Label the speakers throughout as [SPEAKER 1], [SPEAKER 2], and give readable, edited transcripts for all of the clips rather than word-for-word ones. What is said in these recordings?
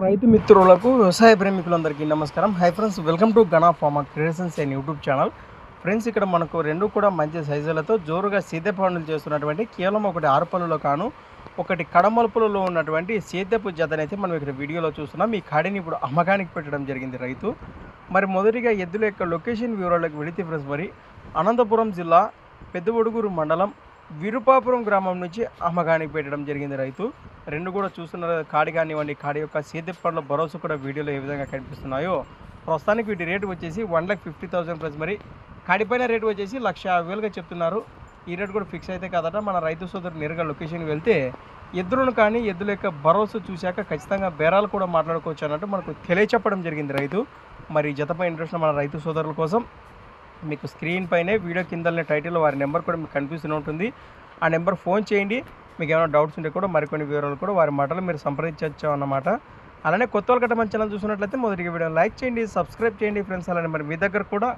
[SPEAKER 1] రైతు మిత్రులకు వ్యవసాయ ప్రేమికులందరికీ నమస్కారం. Hi friends, welcome to Gana pharma creations and YouTube channel. Friends, ఇక్కడ మనకు రెండు కూడా మంచి సైజులతో జోరుగా సీతే పనులు చేస్తున్నటువంటి కేవలం ఒకటి 6 పళ్ళులో కాను ఒకటి కడమలుపులలో ఉన్నటువంటి సేద్యపు జతనైతే మనం ఇక్కడ వీడియోలో చూస్తున్నాం. ఈ కాడిని ఇప్పుడు అమ్మకానికి పెట్టడం జరిగింది రైతు. మరి మొదటిగా ఎద్దుల యొక్క లొకేషన్ వివరాలకు వెళితే ఫ్రెండ్స్, మరి అనంతపురం జిల్లా పెద్దవడుగురు మండలం విరుపాపురం గ్రామం నుంచి అమ్మకానికి పెట్టడం జరిగింది రైతు. రెండు కూడా చూస్తున్నారు, కాడి కానివ్వండి, కాడి యొక్క సేద్యపు పండ్ల భరోసా కూడా వీడియోలో ఏ విధంగా కనిపిస్తున్నాయో. ప్రస్తుతానికి వీటి రేటు వచ్చేసి 1,50,000 ప్లస్. మరి కాడిపైన రేటు వచ్చేసి 1,50,000గా చెప్తున్నారు. ఈ రేటు కూడా ఫిక్స్ అయితే కాదట. మన రైతు సోదరు నేరుగా లొకేషన్కి వెళ్తే ఎద్దులను కానీ ఎద్దుల యొక్క భరోసా చూశాక ఖచ్చితంగా బేరాలు కూడా మాట్లాడుకోవచ్చు అన్నట్టు మనకు తెలియచెప్పడం జరిగింది రైతు. మరి జతపై ఇంట్రెస్ట్ మన రైతు సోదరుల కోసం మీకు స్క్రీన్ పైనే వీడియో కిందనే టైటిల్లో వారి నెంబర్ కూడా మీకు కనిపిస్తూనే ఉంటుంది. ఆ నెంబర్ ఫోన్ చేయండి. మీకు ఏమైనా డౌట్స్ ఉంటే కూడా మరికొన్ని వివరాలు కూడా వారి మాటలు మీరు సంప్రదించవచ్చు అన్నమాట. అలానే కొత్త వాళ్ళ గట్ట మన ఛానల్ చూసినట్లయితే మొదటిగా వీడియో లైక్ చేయండి, సబ్స్క్రైబ్ చేయండి ఫ్రెండ్స్. అలానే మరి మీ దగ్గర కూడా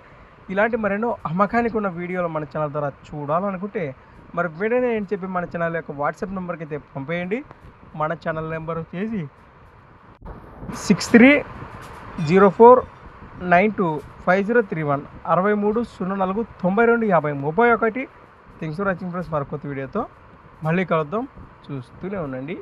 [SPEAKER 1] ఇలాంటి మరెన్నో అమ్మకానికి ఉన్న వీడియోలు మన ఛానల్ ద్వారా చూడాలనుకుంటే మరి వీడియోనే ఏం చెప్పి మన ఛానల్ యొక్క వాట్సాప్ నెంబర్కి అయితే పంపేయండి. మన ఛానల్ నెంబర్ వచ్చేసి 6304925031 6304925031. Thanks for watching friends. మరి కొత్త వీడియోతో మళ్ళీ కలుద్దాం. చూస్తూనే ఉండండి.